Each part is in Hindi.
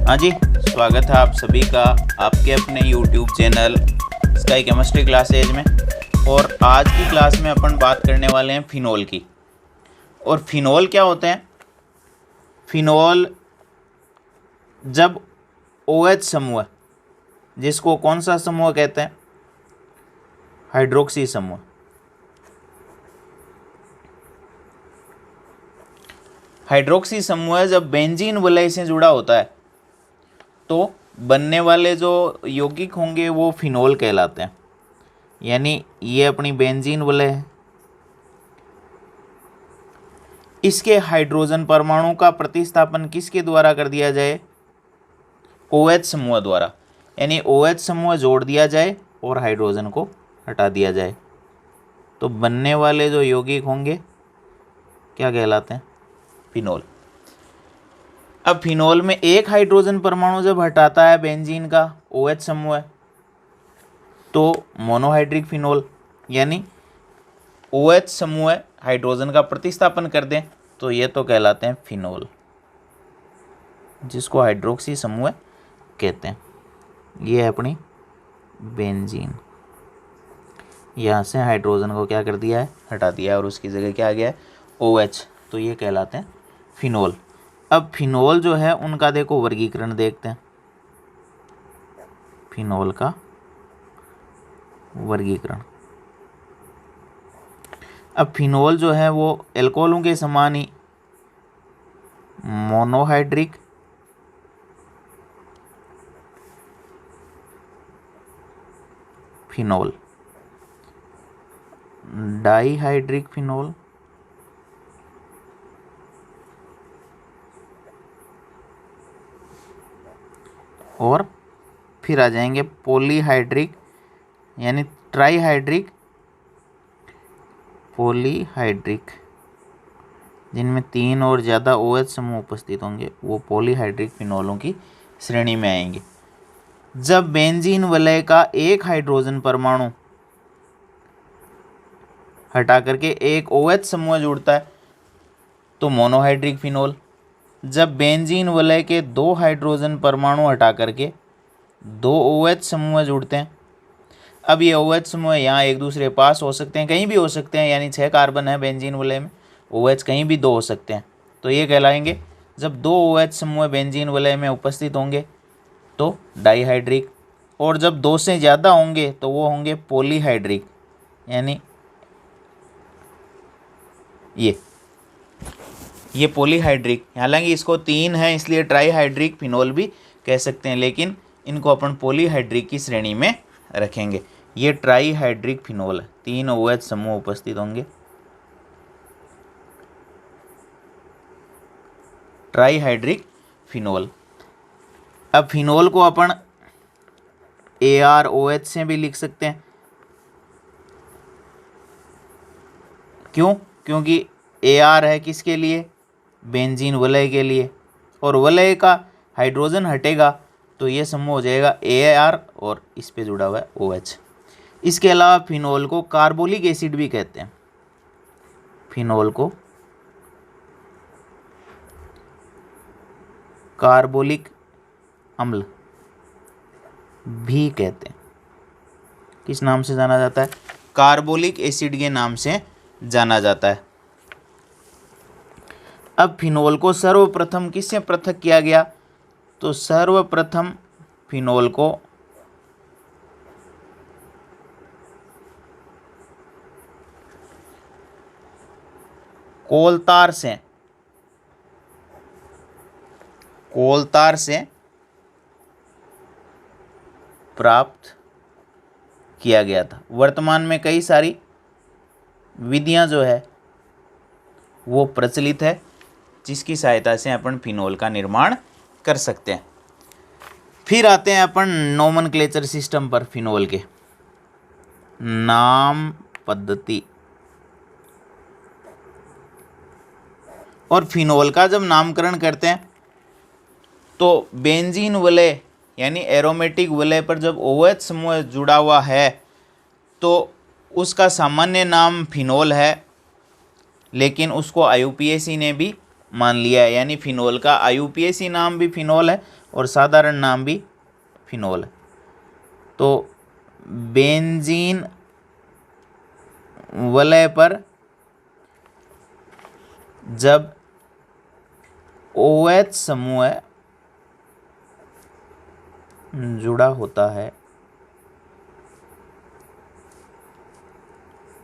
हाँ जी, स्वागत है आप सभी का आपके अपने YouTube channel sky chemistry classes में। और आज की क्लास में अपन बात करने वाले हैं फिनोल की। और फिनोल क्या होते हैं? फिनोल जब OH समूह, जिसको कौन सा समूह कहते हैं? हाइड्रोक्सी समूह। हाइड्रोक्सी समूह जब बेंजीन वलय से जुड़ा होता है तो बनने वाले जो यौगिक होंगे वो फिनोल कहलाते हैं। यानी ये अपनी बेंजीन वलय है, इसके हाइड्रोजन परमाणु का प्रतिस्थापन किसके द्वारा कर दिया जाए? OH समूह द्वारा। यानी OH समूह जोड़ दिया जाए और हाइड्रोजन को हटा दिया जाए तो बनने वाले जो यौगिक होंगे क्या कहलाते हैं? फिनोल। अब फिनोल में एक हाइड्रोजन परमाणु जब हटाता है बेंजीन का OH समूह तो मोनोहाइड्रिक फिनोल, यानी OH समूह हाइड्रोजन का प्रतिस्थापन कर दें तो ये तो कहलाते हैं फिनोल, जिसको हाइड्रोक्सी समूह कहते हैं। ये है अपनी बेंजीन, यहाँ से हाइड्रोजन को क्या कर दिया है? हटा दिया है और उसकी जगह क्या आ गया है? OH। तो ये कहलाते हैं फिनोल। अब फिनोल जो है उनका देखो वर्गीकरण देखते हैं। फिनोल का वर्गीकरण, अब फिनोल जो है वो एल्कोहलों के समान ही मोनोहाइड्रिक, फिनोल, डाईहाइड्रिक फिनोल, और फिर आ जाएंगे पॉलीहाइड्रिक यानी ट्राईहाइड्रिक, पॉलीहाइड्रिक, जिनमें 3 और ज़्यादा OH समूह उपस्थित होंगे वो पॉलीहाइड्रिक फिनोलों की श्रेणी में आएंगे। जब बेंजीन वलय का एक हाइड्रोजन परमाणु हटा करके एक OH समूह जुड़ता है तो मोनोहाइड्रिक फिनोल। जब बेंजीन वलय के 2 हाइड्रोजन परमाणु हटा करके 2 OH समूह जुड़ते हैं, अब ये OH समूह यहाँ एक दूसरे पास हो सकते हैं, कहीं भी हो सकते हैं, यानी 6 कार्बन है बेंजीन वलय में, OH कहीं भी 2 हो सकते हैं तो ये कहलाएंगे। जब 2 OH समूह बेंजीन वलय में उपस्थित होंगे तो डाईहाइड्रिक, और जब 2 से ज़्यादा होंगे तो वो होंगे पॉलीहाइड्रिक, यानी ये पॉलीहाइड्रिक। हालांकि इसको 3 है इसलिए ट्राईहाइड्रिक फिनोल भी कह सकते हैं, लेकिन इनको अपन पॉलीहाइड्रिक की श्रेणी में रखेंगे। ये ट्राईहाइड्रिक फिनोल है, 3 OH समूह उपस्थित होंगे, ट्राईहाइड्रिक फिनोल। अब फिनोल को अपन ArOH से भी लिख सकते हैं। क्यों? क्योंकि Ar है किसके लिए? बेंजीन वलय के लिए, और वलय का हाइड्रोजन हटेगा तो ये समूह हो जाएगा Ar और इस पे जुड़ा हुआ है OH। इसके अलावा फिनोल को कार्बोलिक एसिड भी कहते हैं। फिनोल को कार्बोलिक अम्ल भी कहते हैं। किस नाम से जाना जाता है? कार्बोलिक एसिड के नाम से जाना जाता है। अब फिनोल को सर्वप्रथम किससे पृथक किया गया? तो सर्वप्रथम फिनोल को कोलतार से प्राप्त किया गया था। वर्तमान में कई सारी विधियां जो है वो प्रचलित है जिसकी सहायता से अपन फिनोल का निर्माण कर सकते हैं। फिर आते हैं अपन नोमेनक्लेचर सिस्टम पर। फिनोल के नाम पद्धति, और फिनोल का जब नामकरण करते हैं तो बेंजीन वलय यानी एरोमेटिक वलय पर जब OH समूह जुड़ा हुआ है तो उसका सामान्य नाम फिनोल है, लेकिन उसको IUPAC ने भी मान लिया है, यानी फिनोल का IUPAC नाम भी फिनोल है और साधारण नाम भी फिनोल है। तो बेंजीन वलय पर जब OH समूह जुड़ा होता है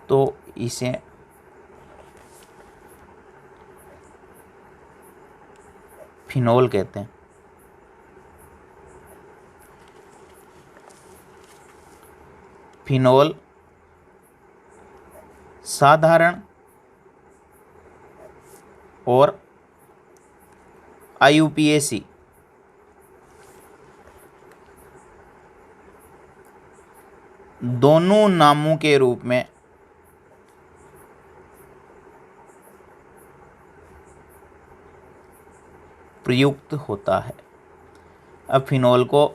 तो इसे फिनोल कहते हैं। फिनोल साधारण और IUPAC दोनों नामों के रूप में प्रयुक्त होता है। अब फिनोल को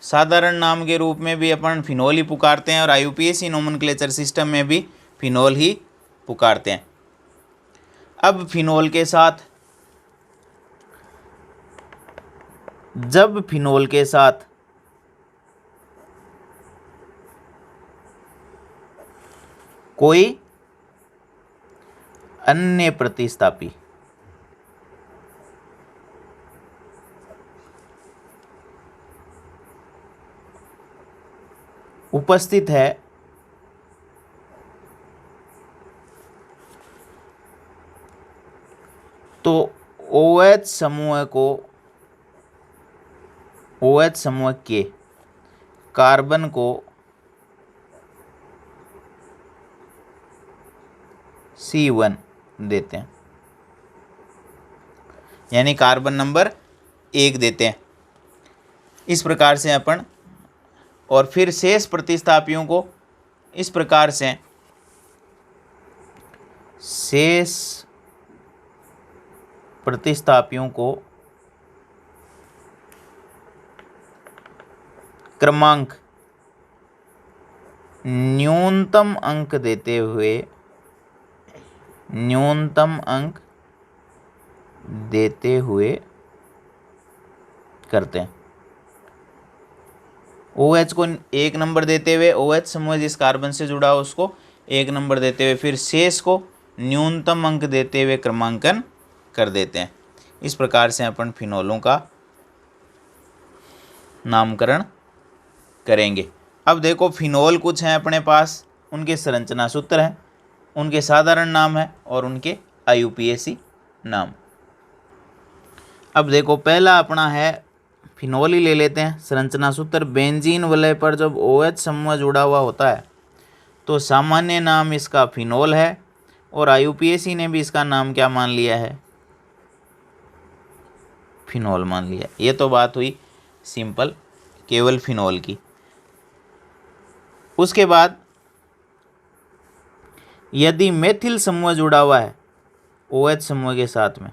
साधारण नाम के रूप में भी अपन फिनोल ही पुकारते हैं और IUPAC नोमेनक्लेचर सिस्टम में भी फिनोल ही पुकारते हैं। अब फिनोल के साथ जब फिनोल के साथ कोई अन्य प्रतिस्थापी उपस्थित है तो OH समूह के कार्बन को C1 देते हैं, यानी कार्बन नंबर 1 देते हैं। इस प्रकार से अपन, और फिर शेष प्रतिस्थापियों को इस प्रकार से क्रमांक न्यूनतम अंक देते हुए करते हैं। OH को 1 नंबर देते हुए, OH समूह जिस कार्बन से जुड़ा हो उसको 1 नंबर देते हुए, फिर शेष को न्यूनतम अंक देते हुए क्रमांकन कर देते हैं। इस प्रकार से अपन फिनोलों का नामकरण करेंगे। अब देखो, फिनोल कुछ हैं अपने पास, उनके संरचना सूत्र हैं, उनके साधारण नाम है और उनके IUPAC नाम। अब देखो, पहला अपना है फिनोल ही ले लेते हैं। संरचना सूत्र: बेंजीन वलय पर जब OH समूह जुड़ा हुआ होता है तो सामान्य नाम इसका फिनोल है और IUPAC ने भी इसका नाम क्या मान लिया है? फिनोल मान लिया। ये तो बात हुई सिंपल केवल फिनोल की। उसके बाद यदि मेथिल समूह जुड़ा हुआ है OH समूह के साथ में,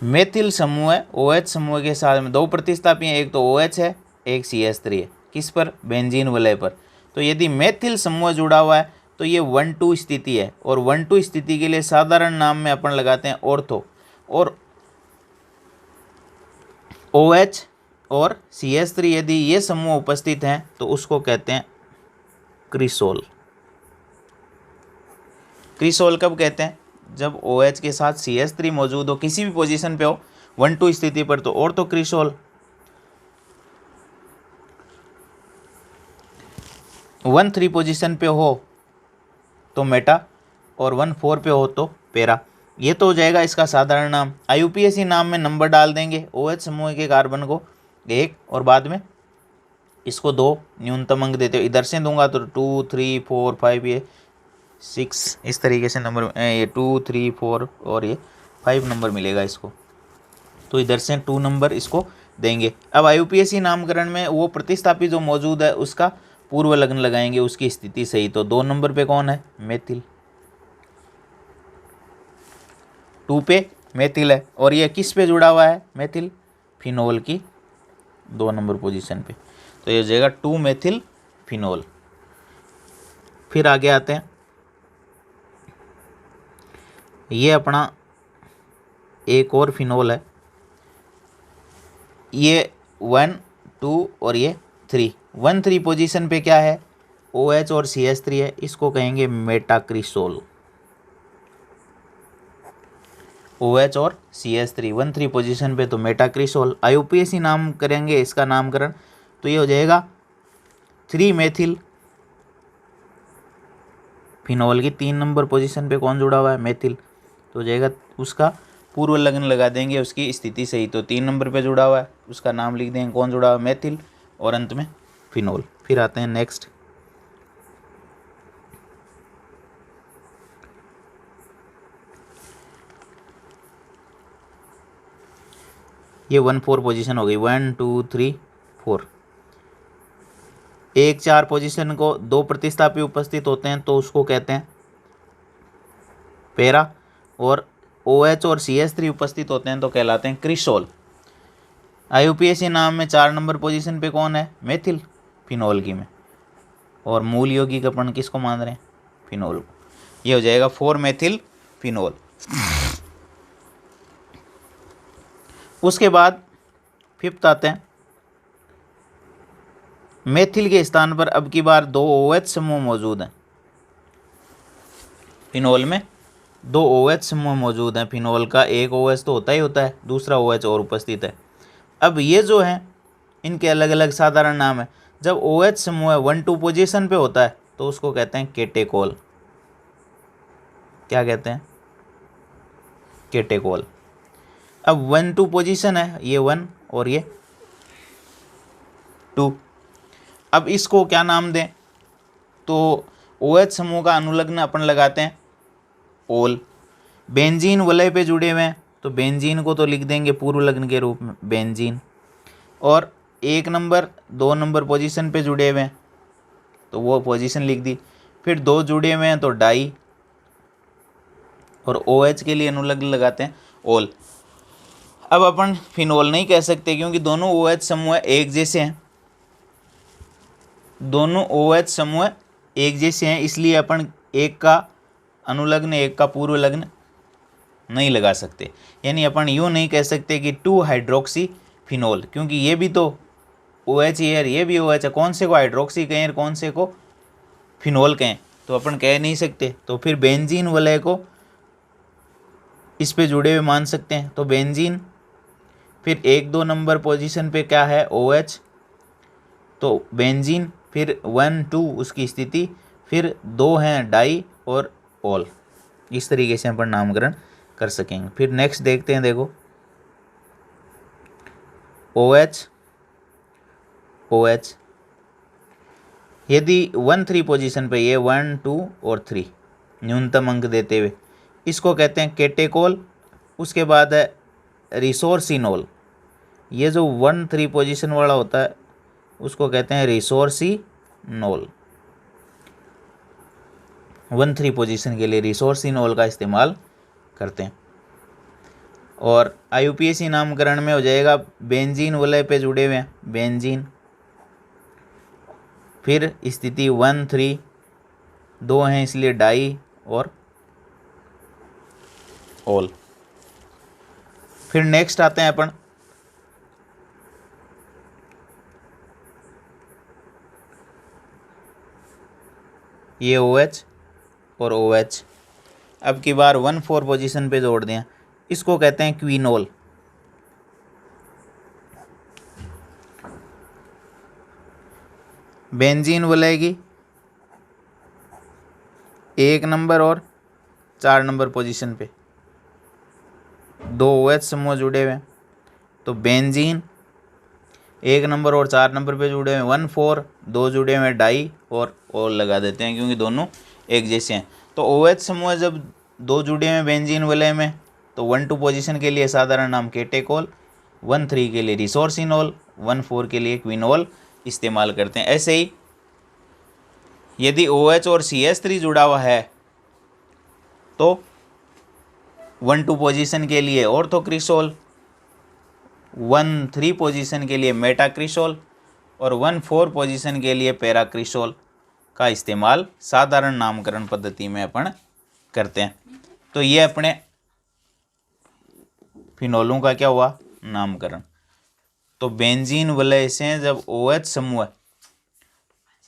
मेथिल समूह OH समूह के साथ में 2 प्रतिस्थापी हैं, एक तो OH है, एक CH3 है। किस पर? बेंजीन वलय पर। तो यदि मेथिल समूह जुड़ा हुआ है तो ये 1-2 स्थिति है, और 1-2 स्थिति के लिए साधारण नाम में अपन लगाते हैं ऑर्थो, और OH और CH3 यदि ये समूह उपस्थित हैं तो उसको कहते हैं क्रिसोल। क्रिसोल कब कहते हैं? जब OH के साथ CH3 मौजूद हो, किसी भी पोजीशन पे हो, 1-2 स्थिति पर तो ऑर्थो क्रिसोल, 1-3 पोजीशन पे हो तो मेटा, और 1-4 पे हो तो पैरा। ये तो हो जाएगा इसका साधारण नाम। IUPAC नाम में नंबर डाल देंगे OH समूह के कार्बन को 1 और बाद में इसको 2 न्यूनतम अंक देते हो। इधर से दूंगा तो 2, 3, 4, 5, ये 6 इस तरीके से नंबर, ये 2, 3, 4 और ये 5 नंबर मिलेगा इसको। तो इधर से 2 नंबर इसको देंगे। अब IUPAC नामकरण में वो प्रतिस्थापी जो मौजूद है उसका पूर्व लग्न लगाएंगे, उसकी स्थिति सही। तो 2 नंबर पे कौन है? मेथिल। 2 पे मेथिल है, और ये किस पे जुड़ा हुआ है? मेथिल फिनोल की 2 नंबर पोजीशन पे। तो ये हो जाएगा 2 मेथिल फिनोल। फिर आगे आते हैं, ये अपना एक और फिनोल है, ये 1 2 और ये 3, 1 3 पोजीशन पे क्या है, OH और CH3 है, इसको कहेंगे मेटाक्रिसोल। OH और CH3 1 3 पोजीशन पे तो मेटाक्रिसोल। IUPAC नाम करेंगे इसका नामकरण, तो ये हो जाएगा 3 मेथिल फिनोल की 3 नंबर पोजीशन पे कौन जुड़ा हुआ है, मेथिल, तो हो जाएगा उसका पूर्व लग्न लगा देंगे उसकी स्थिति सही, तो 3 नंबर पे जुड़ा हुआ है, उसका नाम लिख देंगे कौन जुड़ा हुआ है, मेथिल, और अंत में फिनोल। फिर आते हैं नेक्स्ट, ये 1 4 पोजीशन हो गई, 1 2 3 4। 1 4 पोजीशन को 2 प्रतिस्थापी उपस्थित होते हैं तो उसको कहते हैं पैरा, और OH और CH3 उपस्थित होते हैं तो कहलाते हैं क्रिसोल। IUPAC नाम में 4 नंबर पोजीशन पे कौन है, मेथिल फिनोल की में, और मूल यौगिक अपन किसको मान रहे हैं, फिनोल को, ये हो जाएगा 4 मेथिल फिनोल। उसके बाद 5th आते हैं, मेथिल के स्थान पर अब की बार 2 OH समूह मौजूद हैं, फिनोल में 2 OH समूह मौजूद हैं, फिनोल का एक OH तो होता ही होता है, दूसरा OH और उपस्थित है। अब ये जो है इनके अलग अलग साधारण नाम है। जब OH समूह 1 2 पोजीशन पे होता है तो उसको कहते हैं केटेकोल। क्या कहते हैं, केटेकोल। अब 1 2 पोजीशन है, ये 1 और ये 2, अब इसको क्या नाम दें, तो OH समूह का अनुलग्न अपन लगाते हैं ओल। बेंजीन वलय पे जुड़े हुए हैं तो बेंजीन को तो लिख देंगे पूर्व लग्न के रूप में बेंजीन, और 1 नंबर 2 नंबर पोजीशन पे जुड़े हुए हैं तो वो पोजीशन लिख दी। फिर 2 जुड़े हुए हैं तो डाई, और OH के लिए अनुलग्न लगाते हैं ओल। अब अपन फिनोल नहीं कह सकते क्योंकि दोनों OH समूह एक जैसे हैं, दोनों OH समूह एक जैसे हैं, इसलिए अपन एक का अनुलग्न एक का पूर्व लग्न नहीं लगा सकते। यानी अपन यूँ नहीं कह सकते कि 2 हाइड्रोक्सी फिनोल, क्योंकि ये भी तो OH ही है, ये भी OH है, कौन से को हाइड्रोक्सी कहें और कौन से को फिनोल कहें, तो अपन कह नहीं सकते। तो फिर बेंजीन वलय को इस पे जुड़े हुए मान सकते हैं, तो बेंजीन, फिर 1 2 नंबर पोजीशन पे क्या है, OH, तो बेंजीन, फिर 1 2 उसकी स्थिति, फिर 2 हैं डाई और ओल। इस तरीके से अपन नामकरण कर सकेंगे। फिर नेक्स्ट देखते हैं, देखो OH OH यदि 1 3 पोजीशन पे ये 1 2 और 3 न्यूनतम अंक देते हुए, इसको कहते हैं केटेकोल। उसके बाद है रिसोर्सिनोल, ये जो 1 3 पोजीशन वाला होता है उसको कहते हैं रिसोर्सिनोल। 1 3 पोजीशन के लिए रिसोर्सिनोल का इस्तेमाल करते हैं। और IUPAC नामकरण में हो जाएगा बेंजीन वलय पे जुड़े हुए हैं बेंजीन, फिर स्थिति 1 3 2 हैं इसलिए डाई और ओल। फिर नेक्स्ट आते हैं अपन ये OH और OH, अब की बार 1 4 पोजीशन पे जोड़ दें, इसको कहते हैं क्विनोल। बेंजीन वलय की 1 नंबर और 4 नंबर पोजीशन पे 2 OH समूह जुड़े हुए हैं, तो बेंजीन 1 नंबर और 4 नंबर पे जुड़े हुए 1 4, 2 जुड़े हुए डाई और ओल लगा देते हैं क्योंकि दोनों एक जैसे हैं। तो OH समूह जब 2 जुड़े हुए बेंजीन वलय में तो 1 2 पोजीशन के लिए साधारण नाम केटेकोल, 1 3 के लिए रिसोर्सिनोल, 1 4 के लिए क्विनोल इस्तेमाल करते हैं। ऐसे ही यदि OH और CH3 जुड़ा हुआ है तो 1 2 पोजीशन के लिए ऑर्थोक्रिसोल, 1 3 पोजीशन के लिए मेटाक्रिसोल और 1 4 पोजीशन के लिए पैराक्रिसोल का इस्तेमाल साधारण नामकरण पद्धति में अपन करते हैं। तो ये अपने फिनोलों का क्या हुआ, नामकरण। तो बेंजीन वलय से जब OH समूह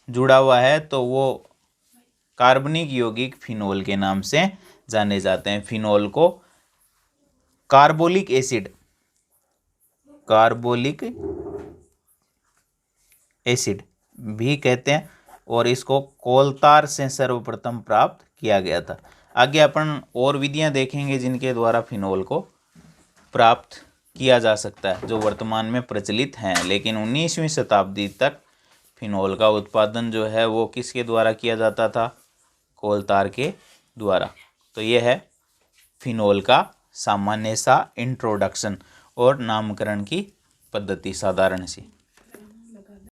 जुड़ा हुआ है तो वो कार्बनिक यौगिक फिनोल के नाम से जाने जाते हैं। फिनोल को कार्बोलिक एसिड भी कहते हैं और इसको कोलतार से सर्वप्रथम प्राप्त किया गया था। आगे अपन और विधियां देखेंगे जिनके द्वारा फिनोल को प्राप्त किया जा सकता है, जो वर्तमान में प्रचलित हैं। लेकिन 19वीं शताब्दी तक फिनोल का उत्पादन जो है वो किसके द्वारा किया जाता था, कोलतार के द्वारा। तो ये है फिनोल का सामान्य सा इंट्रोडक्शन और नामकरण की पद्धति साधारण सी।